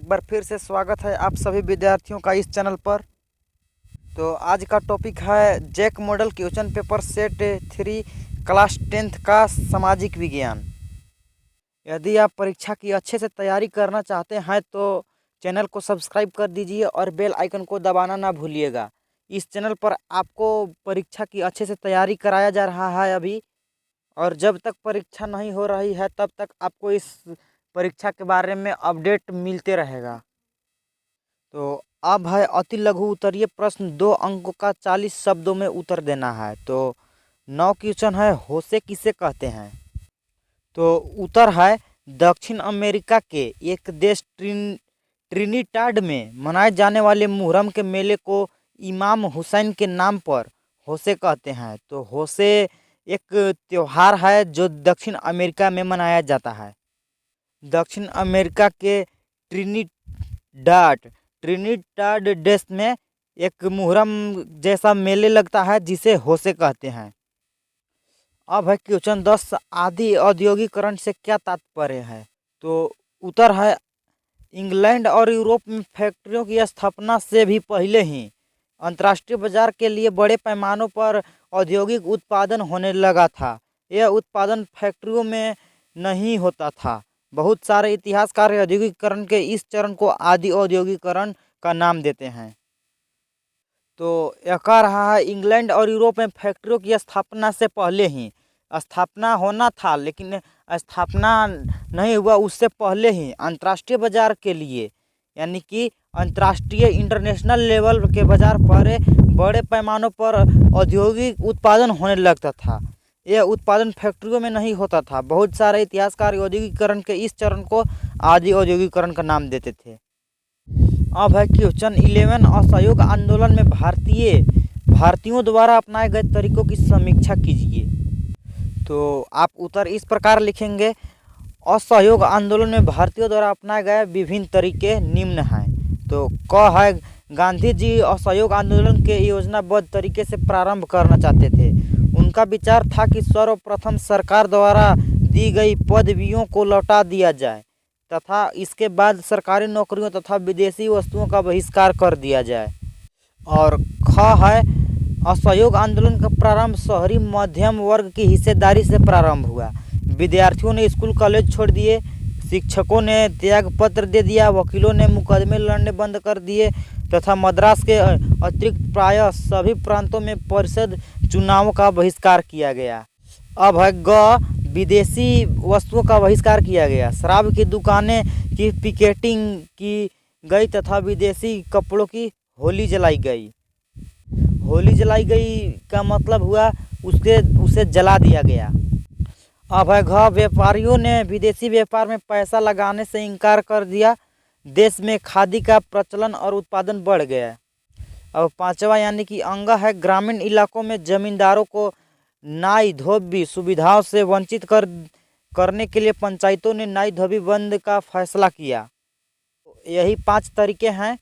बार फिर से स्वागत है आप सभी विद्यार्थियों का इस चैनल पर। तो आज का टॉपिक है JAC model question paper set 3 class 10th का सामाजिक विज्ञान। यदि आप परीक्षा की अच्छे से तैयारी करना चाहते हैं तो चैनल को सब्सक्राइब कर दीजिए और बेल आइकन को दबाना ना भूलिएगा। इस चैनल पर आपको परीक्षा की अच्छे से तैयारी कराया जा रहा है अभी, और जब तक परीक्षा नहीं हो रही है तब तक आपको इस परीक्षा के बारे में अपडेट मिलते रहेगा। तो अब है अति लघु उत्तरीय प्रश्न, 2 अंकों का 40 शब्दों में उत्तर देना है। तो 9 क्वेश्चन है, होसे किसे कहते हैं। तो उत्तर है दक्षिण अमेरिका के एक देश ट्रिनिटाड में मनाए जाने वाले मुहर्रम के मेले को इमाम हुसैन के नाम पर होसे कहते हैं। तो होसे एक त्योहार है जो दक्षिण अमेरिका में मनाया जाता है। दक्षिण अमेरिका के ट्रिनिटाड देश में एक मुहर्रम जैसा मेले लगता है जिसे होसे कहते हैं। अब है क्वेश्चन 10, आदि औद्योगिकरण से क्या तात्पर्य है। तो उत्तर है इंग्लैंड और यूरोप में फैक्ट्रियों की स्थापना से भी पहले ही अंतर्राष्ट्रीय बाजार के लिए बड़े पैमानों पर औद्योगिक उत्पादन होने लगा था। यह उत्पादन फैक्ट्रियों में नहीं होता था। बहुत सारे इतिहासकार औद्योगिकरण के इस चरण को आदि औद्योगिकरण का नाम देते हैं। तो यह कह रहा है इंग्लैंड और यूरोप में फैक्ट्रियों की स्थापना से पहले ही, स्थापना होना था लेकिन स्थापना नहीं हुआ, उससे पहले ही अंतर्राष्ट्रीय बाजार के लिए, यानी कि अंतर्राष्ट्रीय इंटरनेशनल लेवल के बाजार पर बड़े पैमानों पर औद्योगिक उत्पादन होने लगता था। यह उत्पादन फैक्ट्रियों में नहीं होता था। बहुत सारे इतिहासकार औद्योगिकरण के इस चरण को आदि औद्योगिकरण का नाम देते थे। अब है क्वेश्चन 11, असहयोग आंदोलन में भारतीयों द्वारा अपनाए गए तरीकों की समीक्षा कीजिए। तो आप उत्तर इस प्रकार लिखेंगे, असहयोग आंदोलन में भारतीयों द्वारा अपनाए गए विभिन्न तरीके निम्न हैं। तो क है गांधी जी असहयोग आंदोलन के योजनाबद्ध तरीके से प्रारंभ करना चाहते थे। उनका विचार था कि सर्वप्रथम सरकार द्वारा दी गई पदवियों को लौटा दिया जाए तथा इसके बाद सरकारी नौकरियों तथा विदेशी वस्तुओं का बहिष्कार कर दिया जाए। और ख है असहयोग आंदोलन का प्रारंभ शहरी मध्यम वर्ग की हिस्सेदारी से प्रारंभ हुआ। विद्यार्थियों ने स्कूल कॉलेज छोड़ दिए, शिक्षकों ने त्याग पत्र दे दिया, वकीलों ने मुकदमे लड़ने बंद कर दिए तथा मद्रास के अतिरिक्त प्रायः सभी प्रांतों में परिषद चुनावों का बहिष्कार किया गया। अब है ग, विदेशी वस्तुओं का बहिष्कार किया गया। शराब की दुकानें की पिकेटिंग की गई तथा विदेशी कपड़ों की होली जलाई गई। होली जलाई गई का मतलब हुआ उसे जला दिया गया। अब है घ, व्यापारियों ने विदेशी व्यापार में पैसा लगाने से इनकार कर दिया। देश में खादी का प्रचलन और उत्पादन बढ़ गया। अब 5वां यानी कि अंग है, ग्रामीण इलाकों में जमींदारों को नाई धोबी सुविधाओं से वंचित करने के लिए पंचायतों ने नाई धोबी बंद का फैसला किया। यही 5 तरीके हैं,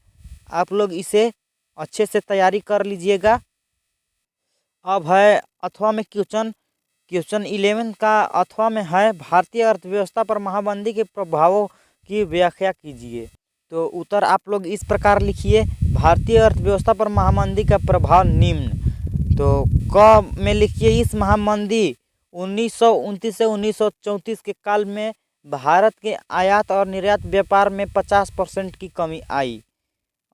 आप लोग इसे अच्छे से तैयारी कर लीजिएगा। अब है अथवा में क्वेश्चन 11 का अथवा में है, भारतीय अर्थव्यवस्था पर महामंदी के प्रभावों की व्याख्या कीजिए। तो उत्तर आप लोग इस प्रकार लिखिए, भारतीय अर्थव्यवस्था पर महामंदी का प्रभाव निम्न। तो क में लिखिए, इस महामंदी 1929 से 1934 के काल में भारत के आयात और निर्यात व्यापार में 50% की कमी आई।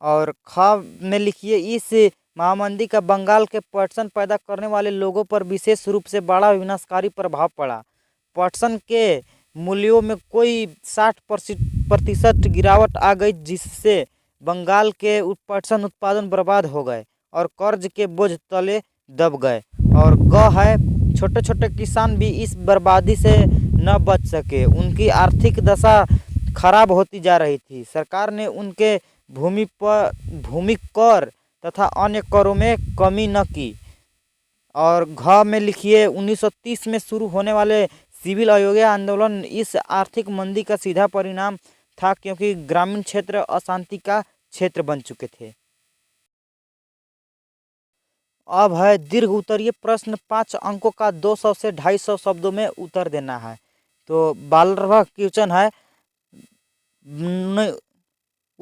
और ख में लिखिए, इस महामंदी का बंगाल के पटसन पैदा करने वाले लोगों पर विशेष रूप से बड़ा विनाशकारी प्रभाव पड़ा। पटसन के मूल्यों में कोई 60% गिरावट आ गई, जिससे बंगाल के पटसन उत्पादन बर्बाद हो गए और कर्ज के बोझ तले दब गए। और ग है, छोटे छोटे किसान भी इस बर्बादी से न बच सके, उनकी आर्थिक दशा खराब होती जा रही थी। सरकार ने उनके भूमि कर तथा अन्य करों में कमी न की। और घ में लिखिए, 1930 में शुरू होने वाले सिविल अयोग्य आंदोलन इस आर्थिक मंदी का सीधा परिणाम था, क्योंकि ग्रामीण क्षेत्र अशांति का क्षेत्र बन चुके थे। अब है दीर्घ उत्तरीय प्रश्न, 5 अंकों का 200 से 250 शब्दों में उत्तर देना है। तो 12वां क्वेश्चन है,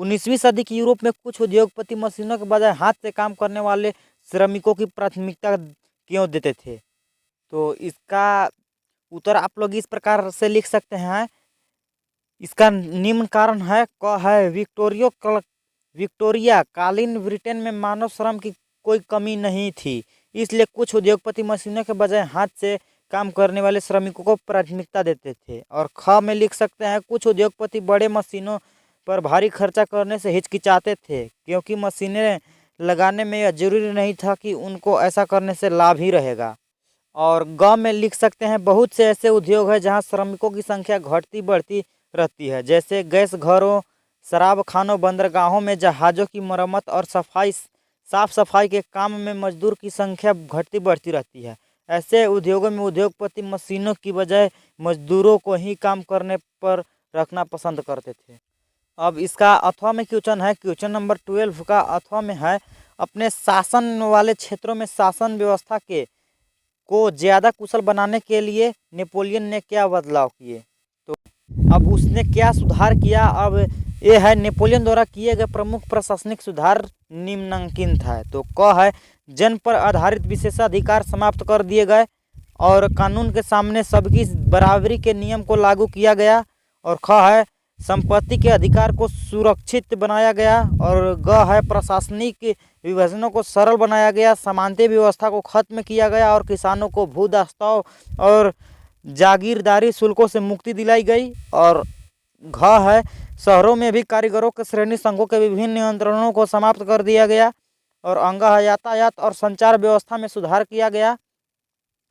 19वीं सदी के यूरोप में कुछ उद्योगपति मशीनों के बजाय हाथ से काम करने वाले श्रमिकों की प्राथमिकता क्यों देते थे? तो इसका उत्तर आप लोग इस प्रकार से लिख सकते हैं। इसका निम्न कारण है, क है विक्टोरिया कालीन ब्रिटेन में मानव श्रम की कोई कमी नहीं थी, इसलिए कुछ उद्योगपति मशीनों के बजाय हाथ से काम करने वाले श्रमिकों को प्राथमिकता देते थे। और ख में लिख सकते हैं, कुछ उद्योगपति बड़े मशीनों पर भारी खर्चा करने से हिचकिचाते थे, क्योंकि मशीनें लगाने में यह जरूरी नहीं था कि उनको ऐसा करने से लाभ ही रहेगा। और ग में लिख सकते हैं, बहुत से ऐसे उद्योग हैं जहां श्रमिकों की संख्या घटती बढ़ती रहती है, जैसे गैस घरों, शराब खानों, बंदरगाहों में जहाज़ों की मरम्मत और साफ सफाई के काम में मजदूर की संख्या घटती बढ़ती रहती है। ऐसे उद्योगों में उद्योगपति मशीनों की बजाय मजदूरों को ही काम करने पर रखना पसंद करते थे। अब इसका अथवा में क्वेश्चन है, क्वेश्चन नंबर 12 का अथवा में है, अपने शासन वाले क्षेत्रों में शासन व्यवस्था को ज़्यादा कुशल बनाने के लिए नेपोलियन ने क्या बदलाव किए? तो अब उसने क्या सुधार किया? अब ये है, नेपोलियन द्वारा किए गए प्रमुख प्रशासनिक सुधार निम्नलिखित है। तो क है, जन पर आधारित विशेषाधिकार समाप्त कर दिए गए और कानून के सामने सबकी बराबरी के नियम को लागू किया गया। और ख है, संपत्ति के अधिकार को सुरक्षित बनाया गया। और ग है, प्रशासनिक विभाजनों को सरल बनाया गया, समानता व्यवस्था को खत्म किया गया और किसानों को भू दास्ताव और जागीरदारी शुल्कों से मुक्ति दिलाई गई। और घ है, शहरों में भी कारीगरों के श्रेणी संघों के विभिन्न नियंत्रणों को समाप्त कर दिया गया। और अंग है, यातायात और संचार व्यवस्था में सुधार किया गया।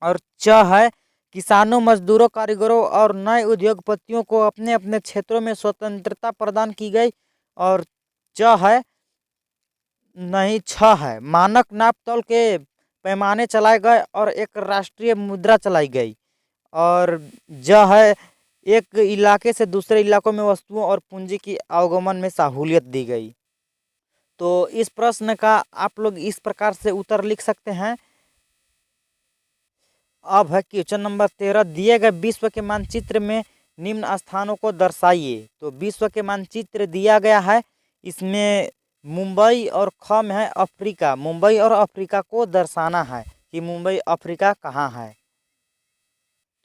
और च है, किसानों, मजदूरों, कारीगरों और नए उद्योगपतियों को अपने अपने क्षेत्रों में स्वतंत्रता प्रदान की गई। और च है, मानक नाप तौल के पैमाने चलाए गए और एक राष्ट्रीय मुद्रा चलाई गई। और ज है, एक इलाके से दूसरे इलाकों में वस्तुओं और पूंजी की आवागमन में सहूलियत दी गई। तो इस प्रश्न का आप लोग इस प्रकार से उत्तर लिख सकते हैं। अब है क्वेश्चन नंबर 13, दिए गए विश्व के मानचित्र में निम्न स्थानों को दर्शाइए। तो विश्व के मानचित्र दिया गया है, इसमें मुंबई और ख में है अफ्रीका। मुंबई और अफ्रीका को दर्शाना है कि मुंबई अफ्रीका कहाँ है।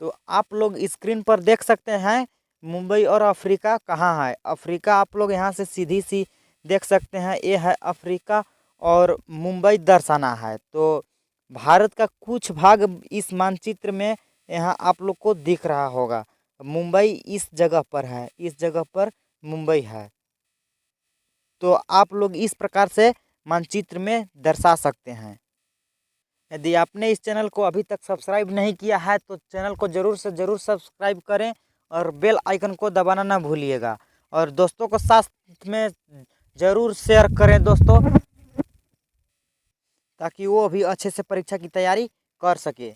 तो आप लोग स्क्रीन पर देख सकते हैं मुंबई और अफ्रीका कहाँ है। अफ्रीका आप लोग यहाँ से सीधी सी देख सकते हैं, ये है अफ्रीका और मुंबई दर्शाना है। तो भारत का कुछ भाग इस मानचित्र में यहाँ आप लोग को दिख रहा होगा। मुंबई इस जगह पर है, इस जगह पर मुंबई है। तो आप लोग इस प्रकार से मानचित्र में दर्शा सकते हैं। यदि आपने इस चैनल को अभी तक सब्सक्राइब नहीं किया है तो चैनल को ज़रूर से ज़रूर सब्सक्राइब करें और बेल आइकन को दबाना ना भूलिएगा। और दोस्तों को साथ में ज़रूर शेयर करें दोस्तों, ताकि वो भी अच्छे से परीक्षा की तैयारी कर सके।